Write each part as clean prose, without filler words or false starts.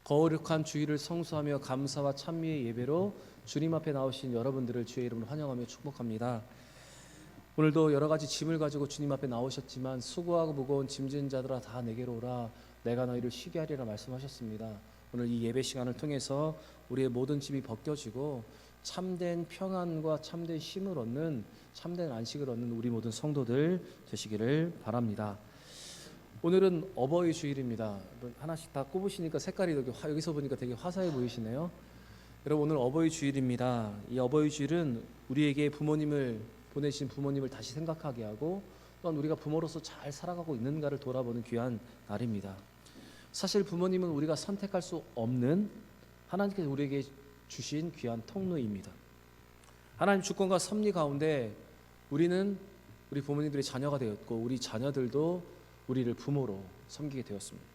거룩한 주일을 성수하며 감사와 찬미의 예배로 주님 앞에 나오신 여러분들을 주의 이름으로 환영하며 축복합니다. 오늘도 여러 가지 짐을 가지고 주님 앞에 나오셨지만 수고하고 무거운 짐진 자들아 다 내게로 오라, 내가 너희를 쉬게 하리라 말씀하셨습니다. 오늘 이 예배 시간을 통해서 우리의 모든 짐이 벗겨지고 참된 평안과 참된 쉼을 얻는, 참된 안식을 얻는 우리 모든 성도들 되시기를 바랍니다. 오늘은 어버이 주일입니다. 하나씩 다 꼽으시니까 색깔이 여기서 보니까 되게 화사해 보이시네요. 여러분, 오늘 어버이 주일입니다. 이 어버이 주일은 우리에게 부모님을 보내신 부모님을 다시 생각하게 하고, 또한 우리가 부모로서 잘 살아가고 있는가를 돌아보는 귀한 날입니다. 사실 부모님은 우리가 선택할 수 없는 하나님께서 우리에게 주신 귀한 통로입니다. 하나님 주권과 섭리 가운데 우리는 우리 부모님들의 자녀가 되었고, 우리 자녀들도 우리를 부모로 섬기게 되었습니다.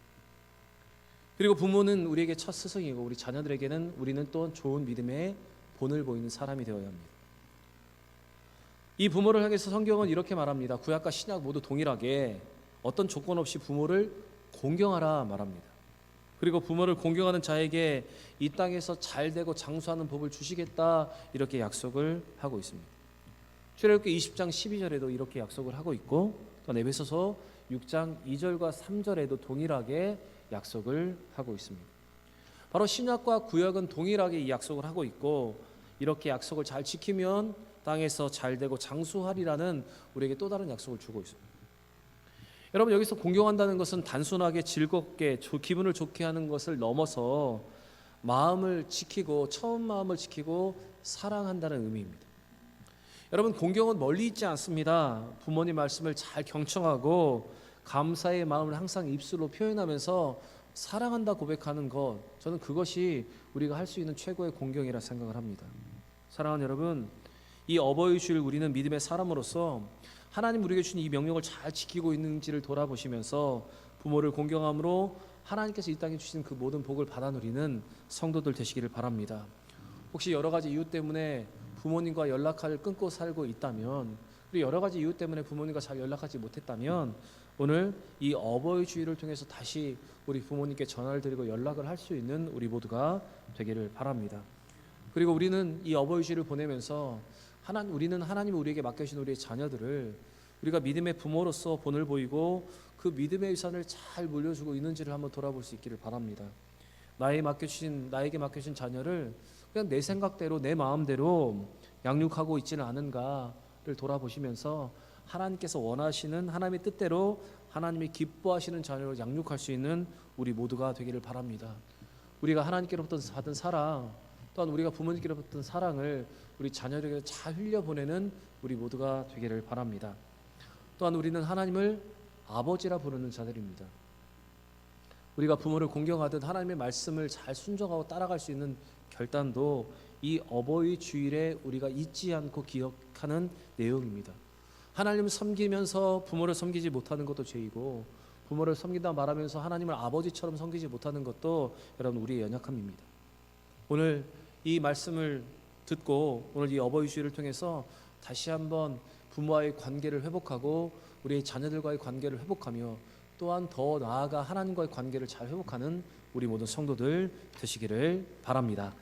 그리고 부모는 우리에게 첫 스승이고, 우리 자녀들에게는 우리는 또 좋은 믿음의 본을 보이는 사람이 되어야 합니다. 이 부모를 향해서 성경은 이렇게 말합니다. 구약과 신약 모두 동일하게 어떤 조건 없이 부모를 공경하라 말합니다. 그리고 부모를 공경하는 자에게 이 땅에서 잘되고 장수하는 법을 주시겠다, 이렇게 약속을 하고 있습니다. 출애굽기 20장 12절에도 이렇게 약속을 하고 있고, 또 에베소서 6장 2절과 3절에도 동일하게 약속을 하고 있습니다. 바로 신약과 구약은 동일하게 이 약속을 하고 있고, 이렇게 약속을 잘 지키면 땅에서 잘되고 장수하리라는 우리에게 또 다른 약속을 주고 있습니다. 여러분, 여기서 공경한다는 것은 단순하게 즐겁게 기분을 좋게 하는 것을 넘어서 마음을 지키고, 처음 마음을 지키고 사랑한다는 의미입니다. 여러분, 공경은 멀리 있지 않습니다. 부모님 말씀을 잘 경청하고 감사의 마음을 항상 입술로 표현하면서 사랑한다 고백하는 것, 저는 그것이 우리가 할 수 있는 최고의 공경이라 생각을 합니다. 사랑하는 여러분, 이 어버이 주일 우리는 믿음의 사람으로서 하나님 우리에게 주신 이 명령을 잘 지키고 있는지를 돌아보시면서 부모를 공경함으로 하나님께서 이 땅에 주신 그 모든 복을 받아 누리는 성도들 되시기를 바랍니다. 혹시 여러 가지 이유 때문에 부모님과 연락을 끊고 살고 있다면, 그리고 여러 가지 이유 때문에 부모님과 잘 연락하지 못했다면, 오늘 이 어버이 주일을 통해서 다시 우리 부모님께 전화를 드리고 연락을 할 수 있는 우리 모두가 되기를 바랍니다. 그리고 우리는 이 어버이 주일을 보내면서 우리는 하나님이 우리에게 맡겨주신 우리의 자녀들을 우리가 믿음의 부모로서 본을 보이고 그 믿음의 유산을 잘 물려주고 있는지를 한번 돌아볼 수 있기를 바랍니다. 나에게 맡겨주신 자녀를 그냥 내 생각대로, 내 마음대로 양육하고 있지는 않은가를 돌아보시면서 하나님께서 원하시는 하나님의 뜻대로 하나님이 기뻐하시는 자녀로 양육할 수 있는 우리 모두가 되기를 바랍니다. 우리가 하나님께로부터 받은 사랑, 또한 우리가 부모님께로부터 받은 사랑을 우리 자녀에게 잘 흘려보내는 우리 모두가 되기를 바랍니다. 또한 우리는 하나님을 아버지라 부르는 자들입니다. 우리가 부모를 공경하듯 하나님의 말씀을 잘 순종하고 따라갈 수 있는 결단도 이 어버이 주일에 우리가 잊지 않고 기억하는 내용입니다. 하나님을 섬기면서 부모를 섬기지 못하는 것도 죄이고, 부모를 섬긴다 말하면서 하나님을 아버지처럼 섬기지 못하는 것도 여러분 우리의 연약함입니다. 오늘 이 말씀을 듣고 오늘 이 어버이 주일을 통해서 다시 한번 부모와의 관계를 회복하고 우리의 자녀들과의 관계를 회복하며, 또한 더 나아가 하나님과의 관계를 잘 회복하는 우리 모든 성도들 되시기를 바랍니다.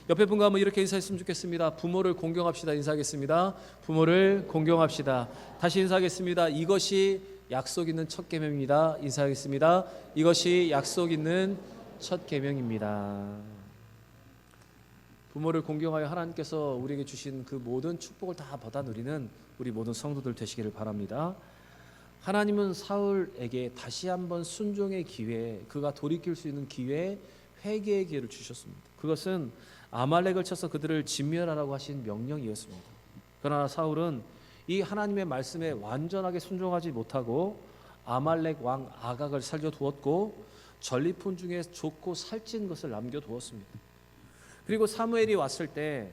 옆에 분과 한번 이렇게 인사했으면 좋겠습니다. 부모를 공경합시다. 인사하겠습니다. 부모를 공경합시다. 다시 인사하겠습니다. 이것이 약속 있는 첫 계명입니다. 인사하겠습니다. 이것이 약속 있는 첫 계명입니다. 부모를 공경하여 하나님께서 우리에게 주신 그 모든 축복을 다 받아 누리는 우리 모든 성도들 되시기를 바랍니다. 하나님은 사울에게 다시 한번 순종의 기회, 그가 돌이킬 수 있는 기회, 회개의 기회를 주셨습니다. 그것은 아말렉을 쳐서 그들을 진멸하라고 하신 명령이었습니다. 그러나 사울은 이 하나님의 말씀에 완전하게 순종하지 못하고 아말렉 왕 아각을 살려두었고 전리품 중에 좋고 살찐 것을 남겨두었습니다. 그리고 사무엘이 왔을 때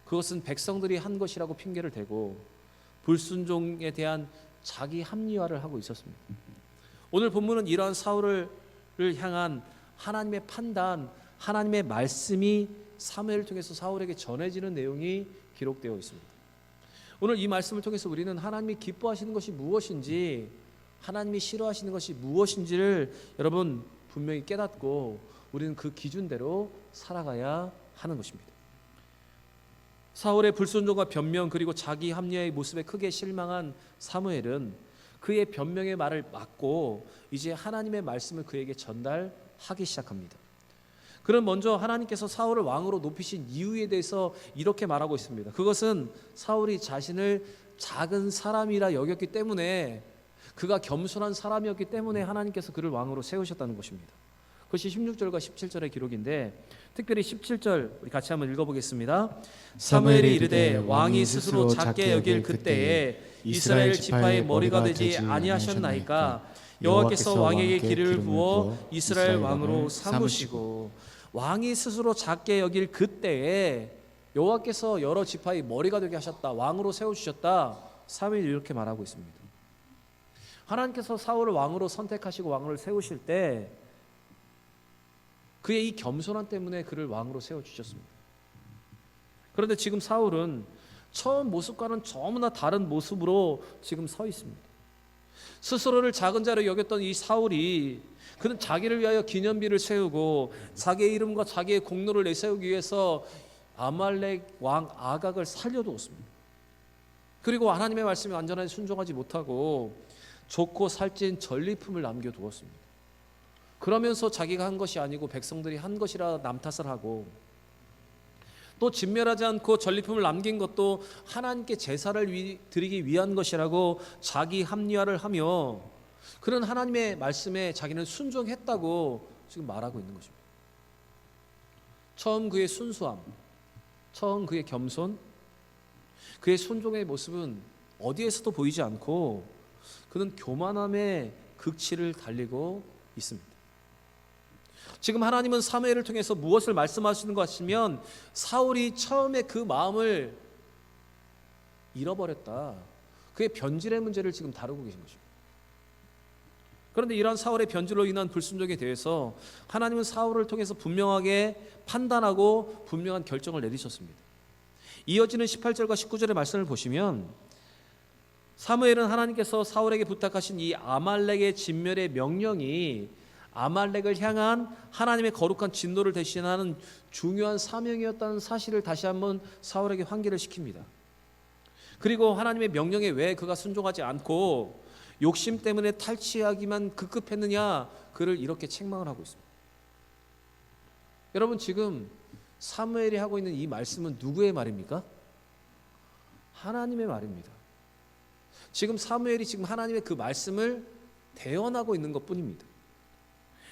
그것은 백성들이 한 것이라고 핑계를 대고 불순종에 대한 자기 합리화를 하고 있었습니다. 오늘 본문은 이러한 사울을 향한 하나님의 판단, 하나님의 말씀이 사무엘을 통해서 사울에게 전해지는 내용이 기록되어 있습니다. 오늘 이 말씀을 통해서 우리는 하나님이 기뻐하시는 것이 무엇인지, 하나님이 싫어하시는 것이 무엇인지를 여러분 분명히 깨닫고 우리는 그 기준대로 살아가야 하는 것입니다. 사울의 불순종과 변명 그리고 자기 합리화의 모습에 크게 실망한 사무엘은 그의 변명의 말을 막고 이제 하나님의 말씀을 그에게 전달하기 시작합니다. 그는 먼저 하나님께서 사울을 왕으로 높이신 이유에 대해서 이렇게 말하고 있습니다. 그것은 사울이 자신을 작은 사람이라 여겼기 때문에, 그가 겸손한 사람이었기 때문에 하나님께서 그를 왕으로 세우셨다는 것입니다. 그것이 16절과 17절의 기록인데, 특별히 17절 우리 같이 한번 읽어보겠습니다. 사무엘이 이르되 왕이 스스로 작게 여길 그때에 이스라엘 지파의 머리가 되지 아니하셨나이까. 여호와께서 왕에게 기름을 부어 이스라엘 왕으로 삼으시고. 왕이 스스로 작게 여길 그때에 여호와께서 여러 지파의 머리가 되게 하셨다, 왕으로 세워주셨다. 사무엘이 이렇게 말하고 있습니다. 하나님께서 사울을 왕으로 선택하시고 왕으로 세우실 때 그의 이 겸손함 때문에 그를 왕으로 세워주셨습니다. 그런데 지금 사울은 처음 모습과는 너무나 다른 모습으로 지금 서 있습니다. 스스로를 작은 자로 여겼던 이 사울이, 그는 자기를 위하여 기념비를 세우고 자기의 이름과 자기의 공로를 내세우기 위해서 아말렉 왕 아각을 살려두었습니다. 그리고 하나님의 말씀에 완전하게 순종하지 못하고 좁고 살찐 전리품을 남겨두었습니다. 그러면서 자기가 한 것이 아니고 백성들이 한 것이라 남탓을 하고, 또 진멸하지 않고 전리품을 남긴 것도 하나님께 제사를 드리기 위한 것이라고 자기 합리화를 하며, 그는 하나님의 말씀에 자기는 순종했다고 지금 말하고 있는 것입니다. 처음 그의 순수함, 처음 그의 겸손, 그의 순종의 모습은 어디에서도 보이지 않고 그는 교만함의 극치를 달리고 있습니다. 지금 하나님은 사무엘을 통해서 무엇을 말씀하시는 것 같으면, 사울이 처음에 그 마음을 잃어버렸다, 그의 변질의 문제를 지금 다루고 계신 것입니다. 그런데 이러한 사울의 변질로 인한 불순종에 대해서 하나님은 사울을 통해서 분명하게 판단하고 분명한 결정을 내리셨습니다. 이어지는 18절과 19절의 말씀을 보시면, 사무엘은 하나님께서 사울에게 부탁하신 이 아말렉의 진멸의 명령이 아말렉을 향한 하나님의 거룩한 진노를 대신하는 중요한 사명이었다는 사실을 다시 한번 사울에게 환기를 시킵니다. 그리고 하나님의 명령에 왜 그가 순종하지 않고 욕심 때문에 탈취하기만 급급했느냐, 그를 이렇게 책망을 하고 있습니다. 여러분, 지금 사무엘이 하고 있는 이 말씀은 누구의 말입니까? 하나님의 말입니다. 지금 사무엘이 지금 하나님의 그 말씀을 대언하고 있는 것뿐입니다.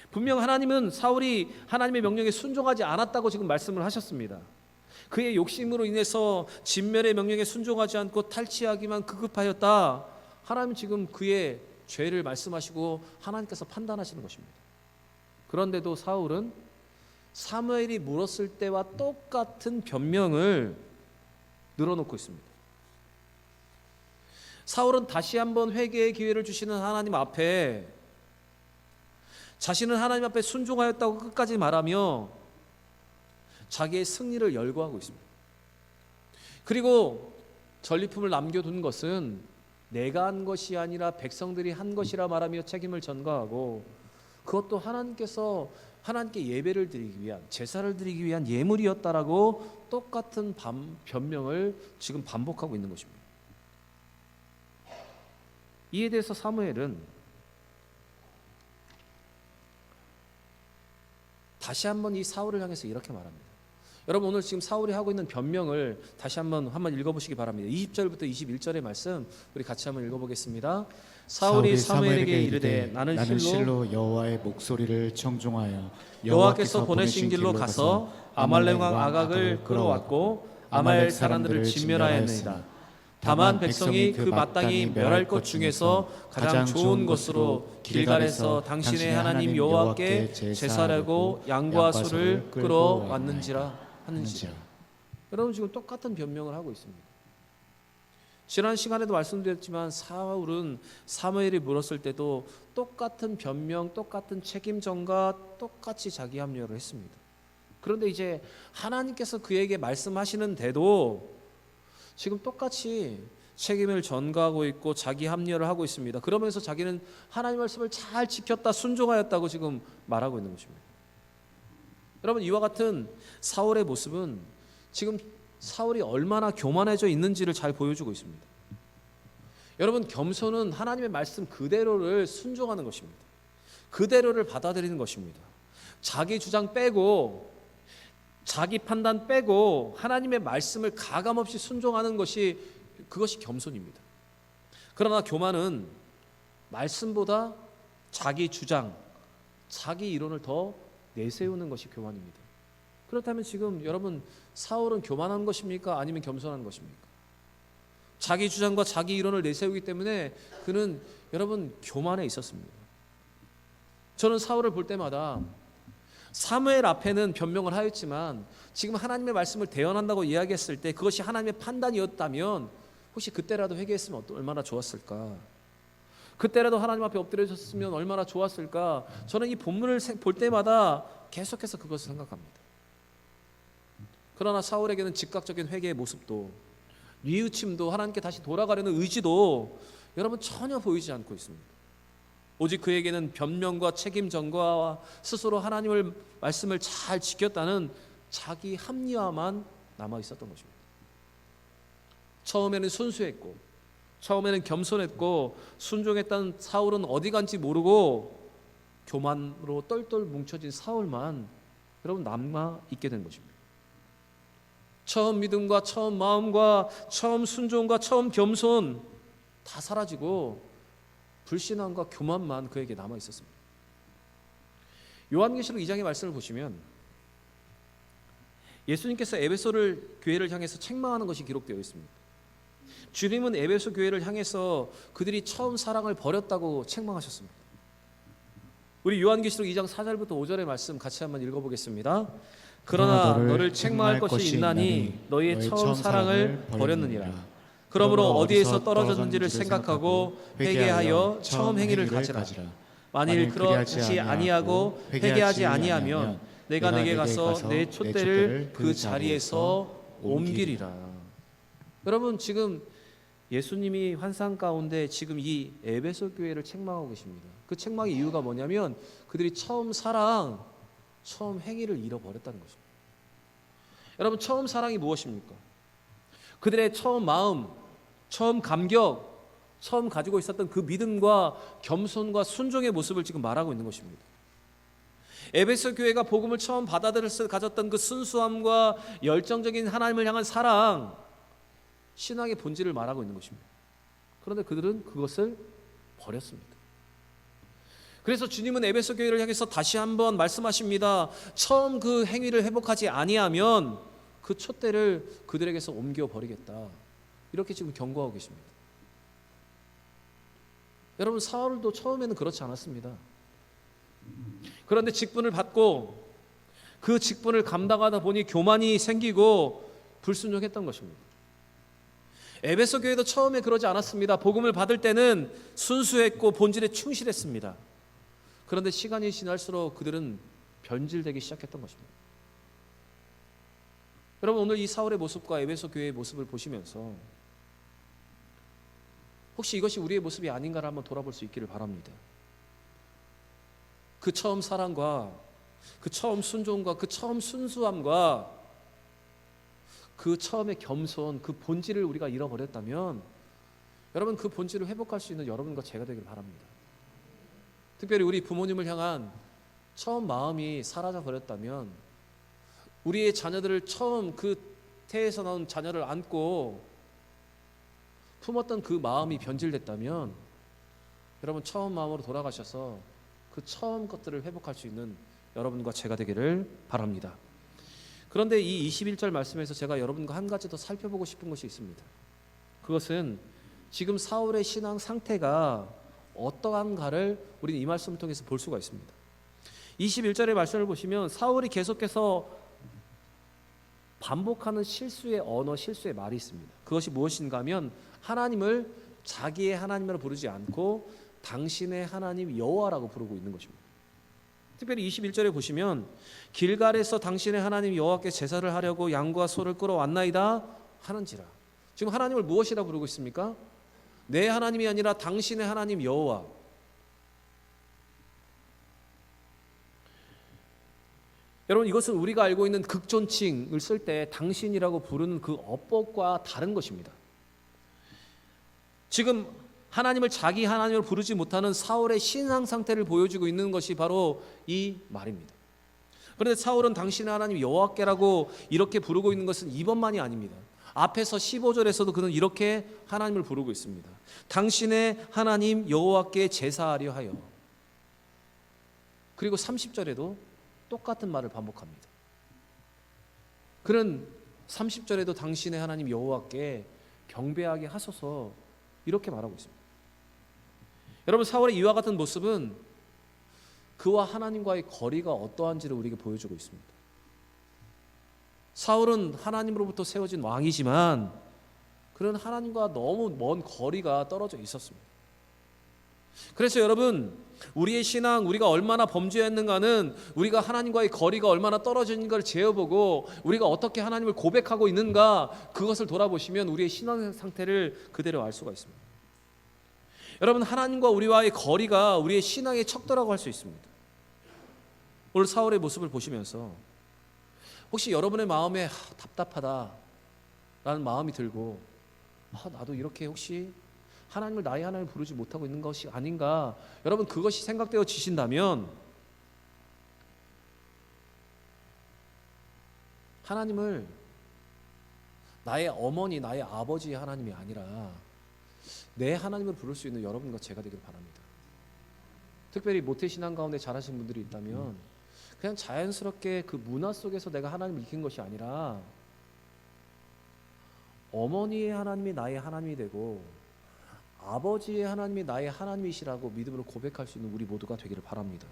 분명 하나님은 사울이 하나님의 명령에 순종하지 않았다고 지금 말씀을 하셨습니다. 그의 욕심으로 인해서 진멸의 명령에 순종하지 않고 탈취하기만 급급하였다. 하나님은 지금 그의 죄를 말씀하시고 하나님께서 판단하시는 것입니다. 그런데도 사울은 사무엘이 물었을 때와 똑같은 변명을 늘어놓고 있습니다. 사울은 다시 한번 회개의 기회를 주시는 하나님 앞에 자신은 하나님 앞에 순종하였다고 끝까지 말하며 자기의 승리를 열거하고 있습니다. 그리고 전리품을 남겨둔 것은 내가 한 것이 아니라 백성들이 한 것이라 말하며 책임을 전가하고, 그것도 하나님께 예배를 드리기 위한, 제사를 드리기 위한 예물이었다라고 똑같은 변명을 지금 반복하고 있는 것입니다. 이에 대해서 사무엘은 다시 한번 이 사울을 향해서 이렇게 말합니다. 여러분, 오늘 지금 사울이 하고 있는 변명을 다시 한번 읽어보시기 바랍니다. 20절부터 21절의 말씀 우리 같이 한번 읽어보겠습니다. 사울이 사무엘에게 이르되 나는 실로 여호와의 목소리를 청종하여 여호와께서 보내신 길로 가서 아말렉 왕 아각을 끌어왔고 아말렉 사람들을 진멸하였느니라. 다만 백성이 그 마땅히 멸할 것 중에서 가장 좋은 것으로 길갈에서 당신의 하나님 여호와께 제사라고 양과 소를 끌어왔는지라 하는지라. 여러분, 지금 똑같은 변명을 하고 있습니다. 지난 시간에도 말씀드렸지만 사울은 사무엘이 물었을 때도 똑같은 변명, 똑같은 책임 전가, 똑같이 자기 합리화를 했습니다. 그런데 이제 하나님께서 그에게 말씀하시는데도 지금 똑같이 책임을 전가하고 있고 자기 합리화를 하고 있습니다. 그러면서 자기는 하나님 말씀을 잘 지켰다, 순종하였다고 지금 말하고 있는 것입니다. 여러분, 이와 같은 사울의 모습은 지금 사울이 얼마나 교만해져 있는지를 잘 보여주고 있습니다. 여러분, 겸손은 하나님의 말씀 그대로를 순종하는 것입니다. 그대로를 받아들이는 것입니다. 자기 주장 빼고 자기 판단 빼고 하나님의 말씀을 가감없이 순종하는 것이, 그것이 겸손입니다. 그러나 교만은 말씀보다 자기 주장, 자기 이론을 더 내세우는 것이 교만입니다. 그렇다면 지금 여러분, 사울은 교만한 것입니까? 아니면 겸손한 것입니까? 자기 주장과 자기 이론을 내세우기 때문에 그는 여러분 교만에 있었습니다. 저는 사울을 볼 때마다 사무엘 앞에는 변명을 하였지만 지금 하나님의 말씀을 대언한다고 이야기했을 때 그것이 하나님의 판단이었다면 혹시 그때라도 회개했으면 얼마나 좋았을까? 그때라도 하나님 앞에 엎드려졌으면 얼마나 좋았을까? 저는 이 본문을 볼 때마다 계속해서 그것을 생각합니다. 그러나 사울에게는 즉각적인 회개의 모습도, 뉘우침도, 하나님께 다시 돌아가려는 의지도 여러분 전혀 보이지 않고 있습니다. 오직 그에게는 변명과 책임 전가와 스스로 하나님의 말씀을 잘 지켰다는 자기 합리화만 남아 있었던 것입니다. 처음에는 순수했고, 처음에는 겸손했고, 순종했던 사울은 어디 간지 모르고 교만으로 똘똘 뭉쳐진 사울만 여러분 남아 있게 된 것입니다. 처음 믿음과 처음 마음과 처음 순종과 처음 겸손 다 사라지고 불신앙과 교만만 그에게 남아 있었습니다. 요한계시록 2장의 말씀을 보시면 예수님께서 에베소 교회를 향해서 책망하는 것이 기록되어 있습니다. 주님은 에베소 교회를 향해서 그들이 처음 사랑을 버렸다고 책망하셨습니다. 우리 요한계시록 2장 4절부터 5절의 말씀 같이 한번 읽어보겠습니다. 그러나 너를 책망할 것이 있나니 너희의 처음 사랑을 버렸느니라. 그러므로 어디에서 떨어졌는지를 생각하고 회개하여 처음 행위를 가지라. 만일 그렇지 아니하고 회개하지 아니하면 내가 내게 가서 내 촛대를 그 자리에서 옮기리라. 여러분, 지금 예수님이 환상 가운데 지금 이 에베소 교회를 책망하고 계십니다. 그 책망의 이유가 뭐냐면 그들이 처음 사랑, 처음 행위를 잃어버렸다는 것입니다. 여러분, 처음 사랑이 무엇입니까? 그들의 처음 마음, 처음 감격, 처음 가지고 있었던 그 믿음과 겸손과 순종의 모습을 지금 말하고 있는 것입니다. 에베소 교회가 복음을 처음 받아들였을 때 가졌던 그 순수함과 열정적인 하나님을 향한 사랑, 신앙의 본질을 말하고 있는 것입니다. 그런데 그들은 그것을 버렸습니다. 그래서 주님은 에베소 교회를 향해서 다시 한번 말씀하십니다. 처음 그 행위를 회복하지 아니하면 그 촛대를 그들에게서 옮겨 버리겠다. 이렇게 지금 경고하고 계십니다. 여러분, 사울도 처음에는 그렇지 않았습니다. 그런데 직분을 받고 그 직분을 감당하다 보니 교만이 생기고 불순종했던 것입니다. 에베소 교회도 처음에 그러지 않았습니다. 복음을 받을 때는 순수했고 본질에 충실했습니다. 그런데 시간이 지날수록 그들은 변질되기 시작했던 것입니다. 여러분, 오늘 이 사울의 모습과 에베소 교회의 모습을 보시면서 혹시 이것이 우리의 모습이 아닌가를 한번 돌아볼 수 있기를 바랍니다. 그 처음 사랑과 그 처음 순종과 그 처음 순수함과 그 처음의 겸손, 그 본질을 우리가 잃어버렸다면 여러분, 그 본질을 회복할 수 있는 여러분과 제가 되기를 바랍니다. 특별히 우리 부모님을 향한 처음 마음이 사라져 버렸다면, 우리의 자녀들을 처음 그 태에서 나온 자녀를 안고 품었던 그 마음이 변질됐다면 여러분, 처음 마음으로 돌아가셔서 그 처음 것들을 회복할 수 있는 여러분과 제가 되기를 바랍니다. 그런데 이 21절 말씀에서 제가 여러분과 한 가지 더 살펴보고 싶은 것이 있습니다. 그것은 지금 사울의 신앙 상태가 어떠한가를 우리는 이 말씀을 통해서 볼 수가 있습니다. 21절의 말씀을 보시면 사울이 계속해서 반복하는 실수의 언어, 실수의 말이 있습니다. 그것이 무엇인가 하면 하나님을 자기의 하나님으로 부르지 않고 당신의 하나님 여호와라고 부르고 있는 것입니다. 특별히 21절에 보시면 길갈에서 당신의 하나님 여호와께 제사를 하려고 양과 소를 끌어왔나이다 하는지라. 지금 하나님을 무엇이라 부르고 있습니까? 내 하나님이 아니라 당신의 하나님 여호와. 여러분, 이것은 우리가 알고 있는 극존칭을 쓸 때 당신이라고 부르는 그 어법과 다른 것입니다. 지금 하나님을 자기 하나님으로 부르지 못하는 사울의 신앙 상태를 보여주고 있는 것이 바로 이 말입니다. 그런데 사울은 당신의 하나님 여호와께라고 이렇게 부르고 있는 것은 이번만이 아닙니다. 앞에서 15절에서도 그는 이렇게 하나님을 부르고 있습니다. 당신의 하나님 여호와께 제사하려 하여. 그리고 30절에도 똑같은 말을 반복합니다. 그는 30절에도 당신의 하나님 여호와께 경배하게 하소서 이렇게 말하고 있습니다. 여러분, 사울의 이와 같은 모습은 그와 하나님과의 거리가 어떠한지를 우리에게 보여주고 있습니다. 사울은 하나님으로부터 세워진 왕이지만 그는 하나님과 너무 먼 거리가 떨어져 있었습니다. 그래서 여러분, 우리의 신앙, 우리가 얼마나 범죄했는가는 우리가 하나님과의 거리가 얼마나 떨어지는가를 재어보고 우리가 어떻게 하나님을 고백하고 있는가, 그것을 돌아보시면 우리의 신앙 상태를 그대로 알 수가 있습니다. 여러분, 하나님과 우리와의 거리가 우리의 신앙의 척도라고 할 수 있습니다. 오늘 사울의 모습을 보시면서 혹시 여러분의 마음에 답답하다라는 마음이 들고 나도 이렇게 혹시 하나님을 나의 하나님을 부르지 못하고 있는 것이 아닌가, 여러분 그것이 생각되어 지신다면 하나님을 나의 어머니, 나의 아버지의 하나님이 아니라 내 하나님을 부를 수 있는 여러분과 제가 되길 바랍니다. 특별히 모태신앙 가운데 자라신 분들이 있다면 그냥 자연스럽게 그 문화 속에서 내가 하나님을 익힌 것이 아니라 어머니의 하나님이 나의 하나님이 되고 아버지의 하나님이 나의 하나님이시라고 믿음으로 고백할 수 있는 우리 모두가 되기를 바랍니다.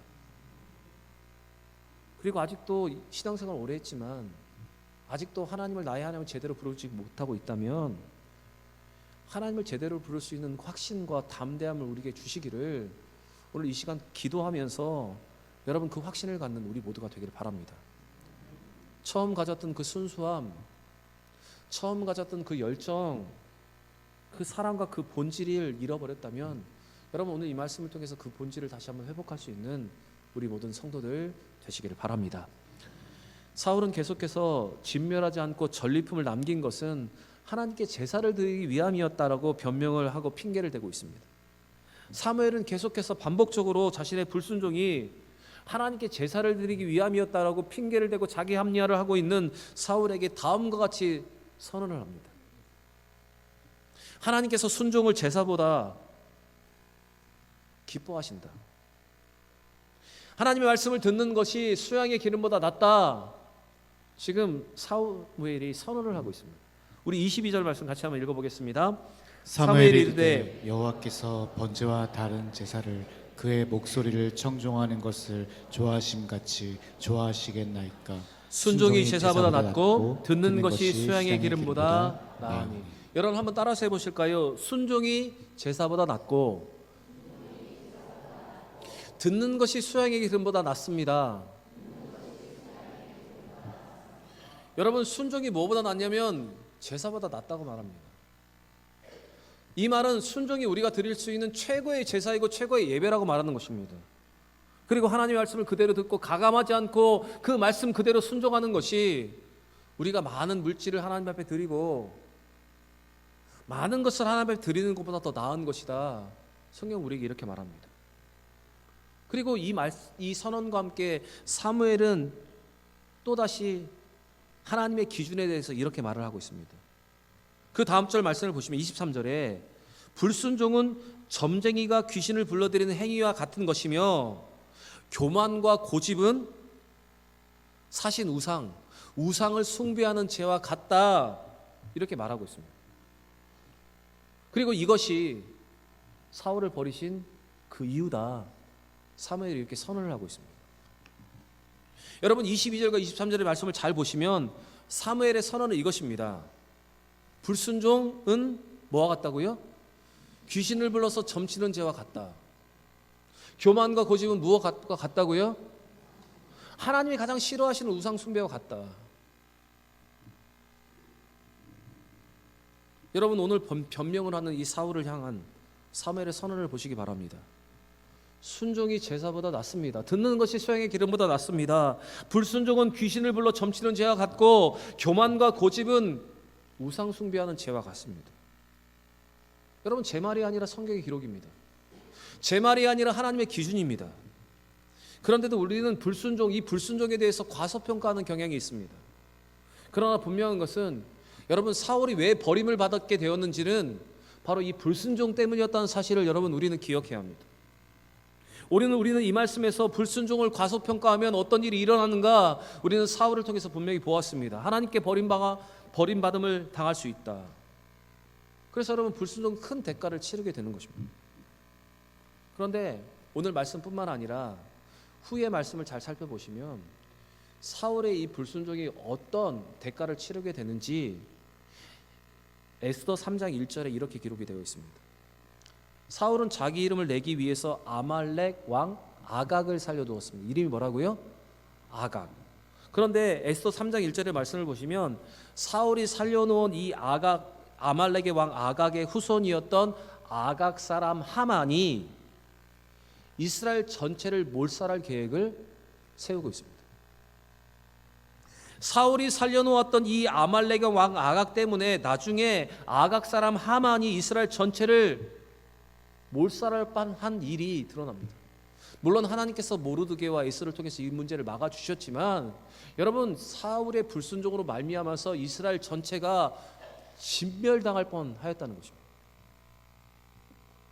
그리고 아직도 신앙생활 오래 했지만 아직도 하나님을 나의 하나님을 제대로 부르지 못하고 있다면 하나님을 제대로 부를 수 있는 확신과 담대함을 우리에게 주시기를 오늘 이 시간 기도하면서 여러분 그 확신을 갖는 우리 모두가 되기를 바랍니다. 처음 가졌던 그 순수함, 처음 가졌던 그 열정, 그 사랑과 그 본질을 잃어버렸다면 여러분 오늘 이 말씀을 통해서 그 본질을 다시 한번 회복할 수 있는 우리 모든 성도들 되시기를 바랍니다. 사울은 계속해서 진멸하지 않고 전리품을 남긴 것은 하나님께 제사를 드리기 위함이었다라고 변명을 하고 핑계를 대고 있습니다. 사무엘은 계속해서 반복적으로 자신의 불순종이 하나님께 제사를 드리기 위함이었다라고 핑계를 대고 자기 합리화를 하고 있는 사울에게 다음과 같이 선언을 합니다. 하나님께서 순종을 제사보다 기뻐하신다. 하나님의 말씀을 듣는 것이 수양의 기름보다 낫다. 지금 사무엘이 선언을 하고 있습니다. 우리 22절 말씀 같이 한번 읽어보겠습니다. 사무엘이 이르되 여호와께서 번제와 다른 제사를 그의 목소리를 청종하는 것을 좋아하심같이 좋아하시겠나이까. 순종이 제사보다 낫고 듣는 것이 수양의 기름보다 나으니. 여러분 한번 따라서 해보실까요? 순종이 제사보다 낫고 듣는 것이 수양의 기름보다 낫습니다. 여러분 순종이 뭐보다 낫냐면 제사보다 낫다고 말합니다. 이 말은 순종이 우리가 드릴 수 있는 최고의 제사이고 최고의 예배라고 말하는 것입니다. 그리고 하나님의 말씀을 그대로 듣고 가감하지 않고 그 말씀 그대로 순종하는 것이 우리가 많은 물질을 하나님 앞에 드리고 많은 것을 하나님 앞에 드리는 것보다 더 나은 것이다. 성경 우리에게 이렇게 말합니다. 그리고 이 선언과 함께 사무엘은 또다시 하나님의 기준에 대해서 이렇게 말을 하고 있습니다. 그 다음 절 말씀을 보시면 23절에 불순종은 점쟁이가 귀신을 불러들이는 행위와 같은 것이며 교만과 고집은 사신 우상을 숭배하는 죄와 같다. 이렇게 말하고 있습니다. 그리고 이것이 사울을 버리신 그 이유다. 사무엘이 이렇게 선언을 하고 있습니다. 여러분 22절과 23절의 말씀을 잘 보시면 사무엘의 선언은 이것입니다. 불순종은 뭐와 같다고요? 귀신을 불러서 점치는 죄와 같다. 교만과 고집은 무엇과 같다고요? 하나님이 가장 싫어하시는 우상 숭배와 같다. 여러분 오늘 변명을 하는 이 사울을 향한 사무엘의 선언을 보시기 바랍니다. 순종이 제사보다 낫습니다. 듣는 것이 소양의 기름보다 낫습니다. 불순종은 귀신을 불러 점치는 죄와 같고 교만과 고집은 우상 숭배하는 죄와 같습니다. 여러분 제 말이 아니라 성경의 기록입니다. 제 말이 아니라 하나님의 기준입니다. 그런데도 우리는 이 불순종에 대해서 과소평가하는 경향이 있습니다. 그러나 분명한 것은 여러분 사울이 왜 버림을 받게 되었는지는 바로 이 불순종 때문이었다는 사실을 여러분 우리는 기억해야 합니다. 우리는 이 말씀에서 불순종을 과소평가하면 어떤 일이 일어나는가 우리는 사울을 통해서 분명히 보았습니다. 하나님께 버림받음을 당할 수 있다. 그래서 여러분 불순종은 큰 대가를 치르게 되는 것입니다. 그런데 오늘 말씀뿐만 아니라 후의 말씀을 잘 살펴보시면 사울의 이 불순종이 어떤 대가를 치르게 되는지 에스더 3장 1절에 이렇게 기록이 되어 있습니다. 사울은 자기 이름을 내기 위해서 아말렉 왕 아각을 살려두었습니다. 이름이 뭐라고요? 아각. 그런데 에스더 3장 1절의 말씀을 보시면 사울이 살려놓은 이 아말렉의 왕 아각의 후손이었던 아각 사람 하만이 이스라엘 전체를 몰살할 계획을 세우고 있습니다. 사울이 살려놓았던 이 아말렉의 왕 아각 때문에 나중에 아각 사람 하만이 이스라엘 전체를 몰살할 뻔한 일이 드러납니다. 물론 하나님께서 모르드게와 에스를 통해서 이 문제를 막아주셨지만 여러분 사울의 불순종으로 말미암아서 이스라엘 전체가 진멸당할 뻔하였다는 것입니다.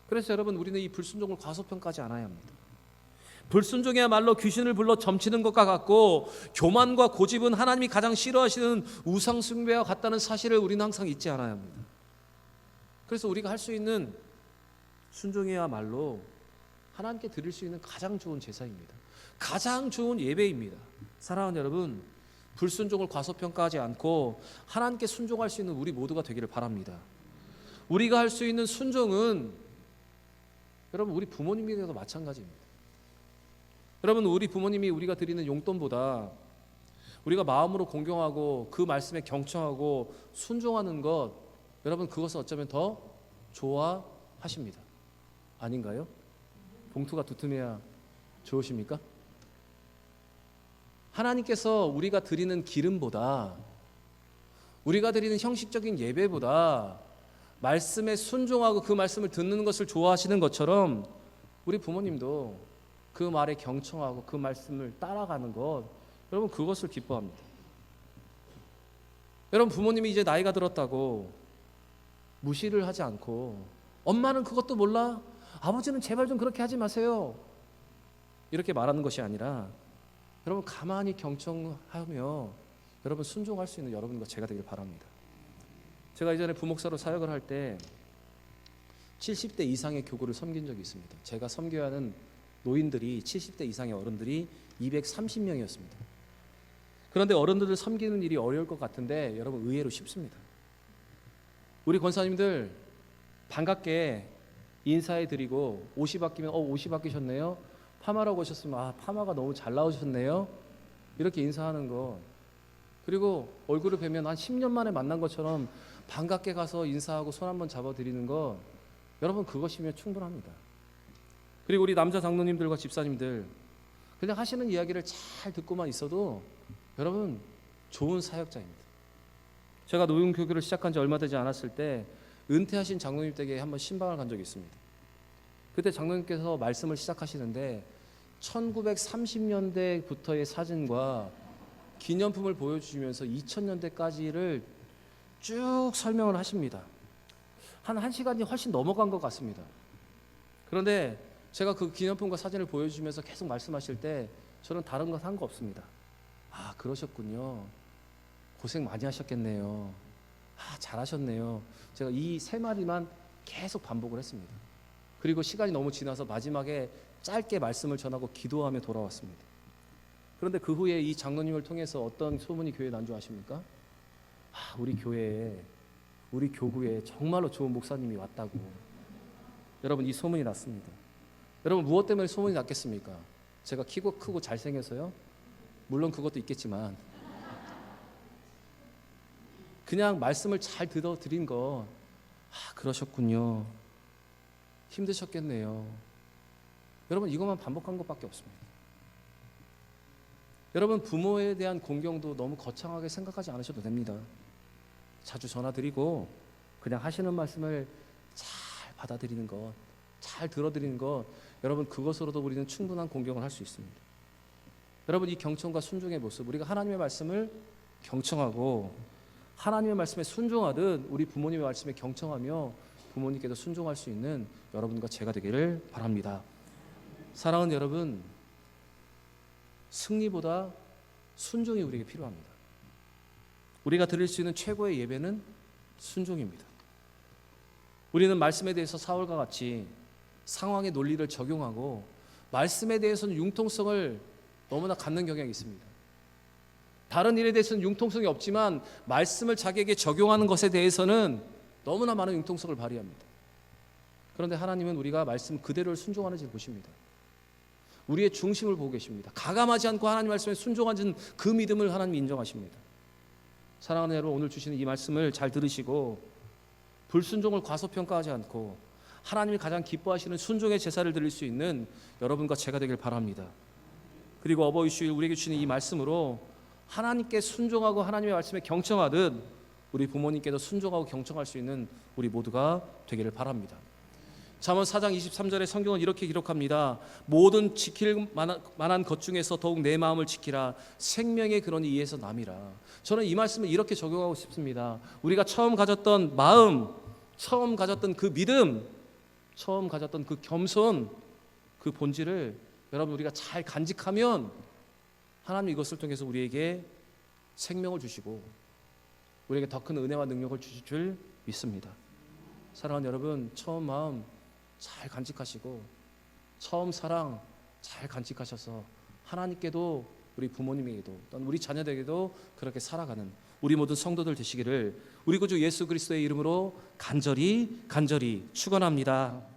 그래서 여러분 우리는 이 불순종을 과소평가하지 않아야 합니다. 불순종이야말로 귀신을 불러 점치는 것과 같고 교만과 고집은 하나님이 가장 싫어하시는 우상 숭배와 같다는 사실을 우리는 항상 잊지 않아야 합니다. 그래서 우리가 할 수 있는 순종이야말로 하나님께 드릴 수 있는 가장 좋은 제사입니다. 가장 좋은 예배입니다. 사랑하는 여러분, 불순종을 과소평가하지 않고 하나님께 순종할 수 있는 우리 모두가 되기를 바랍니다. 우리가 할 수 있는 순종은 여러분 우리 부모님에게도 마찬가지입니다. 여러분 우리 부모님이 우리가 드리는 용돈보다 우리가 마음으로 공경하고 그 말씀에 경청하고 순종하는 것 여러분 그것을 어쩌면 더 좋아하십니다. 아닌가요? 봉투가 두툼해야 좋으십니까? 하나님께서 우리가 드리는 기름보다 우리가 드리는 형식적인 예배보다 말씀에 순종하고 그 말씀을 듣는 것을 좋아하시는 것처럼 우리 부모님도 그 말에 경청하고 그 말씀을 따라가는 것 여러분 그것을 기뻐합니다. 여러분 부모님이 이제 나이가 들었다고 무시를 하지 않고 엄마는 그것도 몰라? 아버지는 제발 좀 그렇게 하지 마세요. 이렇게 말하는 것이 아니라 여러분 가만히 경청하며 여러분 순종할 수 있는 여러분과 제가 되길 바랍니다. 제가 이전에 부목사로 사역을 할 때 70대 이상의 교구를 섬긴 적이 있습니다. 제가 섬겨야 하는 노인들이 70대 이상의 어른들이 230명이었습니다. 그런데 어른들을 섬기는 일이 어려울 것 같은데 여러분 의외로 쉽습니다. 우리 권사님들 반갑게 인사해드리고 옷이 바뀌면 옷이 바뀌셨네요. 파마라고 오셨으면 파마가 너무 잘 나오셨네요. 이렇게 인사하는 거 그리고 얼굴을 뵈면 한 10년 만에 만난 것처럼 반갑게 가서 인사하고 손 한번 잡아드리는 거 여러분 그것이면 충분합니다. 그리고 우리 남자 장로님들과 집사님들 그냥 하시는 이야기를 잘 듣고만 있어도 여러분 좋은 사역자입니다. 제가 노용교교를 시작한 지 얼마 되지 않았을 때 은퇴하신 장로님 댁에 한번 신방을 간 적이 있습니다. 그때 장로님께서 말씀을 시작하시는데 1930년대부터의 사진과 기념품을 보여주시면서 2000년대까지를 쭉 설명을 하십니다. 한 1시간이 훨씬 넘어간 것 같습니다. 그런데 제가 그 기념품과 사진을 보여주시면서 계속 말씀하실 때 저는 다른 건 한 거 없습니다. 그러셨군요. 고생 많이 하셨겠네요. 잘하셨네요. 제가 이 세 마디만 계속 반복을 했습니다. 그리고 시간이 너무 지나서 마지막에 짧게 말씀을 전하고 기도하며 돌아왔습니다. 그런데 그 후에 이 장로님을 통해서 어떤 소문이 교회에 난 줄 아십니까? 우리 교회에 우리 교구에 정말로 좋은 목사님이 왔다고. 여러분 이 소문이 났습니다. 여러분 무엇 때문에 소문이 났겠습니까? 제가 키고 크고 잘생겨서요? 물론 그것도 있겠지만 그냥 말씀을 잘 들어드린 거 그러셨군요. 힘드셨겠네요. 여러분, 이것만 반복한 것밖에 없습니다. 여러분, 부모에 대한 공경도 너무 거창하게 생각하지 않으셔도 됩니다. 자주 전화드리고 그냥 하시는 말씀을 잘 받아들이는 것, 잘 들어드리는 것, 여러분, 그것으로도 우리는 충분한 공경을 할 수 있습니다. 여러분, 이 경청과 순종의 모습, 우리가 하나님의 말씀을 경청하고 하나님의 말씀에 순종하듯 우리 부모님의 말씀에 경청하며 부모님께도 순종할 수 있는 여러분과 제가 되기를 바랍니다. 사랑하는 여러분, 승리보다 순종이 우리에게 필요합니다. 우리가 드릴 수 있는 최고의 예배는 순종입니다. 우리는 말씀에 대해서 사울과 같이 상황의 논리를 적용하고 말씀에 대해서는 융통성을 너무나 갖는 경향이 있습니다. 다른 일에 대해서는 융통성이 없지만 말씀을 자기에게 적용하는 것에 대해서는 너무나 많은 융통성을 발휘합니다. 그런데 하나님은 우리가 말씀 그대로를 순종하는지를 보십니다. 우리의 중심을 보고 계십니다. 가감하지 않고 하나님 말씀에 순종하는 그 믿음을 하나님이 인정하십니다. 사랑하는 여러분, 오늘 주시는 이 말씀을 잘 들으시고 불순종을 과소평가하지 않고 하나님이 가장 기뻐하시는 순종의 제사를 드릴 수 있는 여러분과 제가 되길 바랍니다. 그리고 어버이 주일 우리에게 주시는 이 말씀으로 하나님께 순종하고 하나님의 말씀에 경청하듯 우리 부모님께도 순종하고 경청할 수 있는 우리 모두가 되기를 바랍니다. 잠언 4장 23절에 성경은 이렇게 기록합니다. 모든 지킬 만한 것 중에서 더욱 내 마음을 지키라. 생명의 근원이 이에서 남이라. 저는 이 말씀을 이렇게 적용하고 싶습니다. 우리가 처음 가졌던 마음, 처음 가졌던 그 믿음, 처음 가졌던 그 겸손, 그 본질을 여러분 우리가 잘 간직하면 하나님 이것을 통해서 우리에게 생명을 주시고 우리에게 더 큰 은혜와 능력을 주실 줄 믿습니다. 사랑하는 여러분, 처음 마음 잘 간직하시고 처음 사랑 잘 간직하셔서 하나님께도 우리 부모님에게도 또는 우리 자녀들에게도 그렇게 살아가는 우리 모든 성도들 되시기를 우리 구주 예수 그리스도의 이름으로 간절히 축원합니다.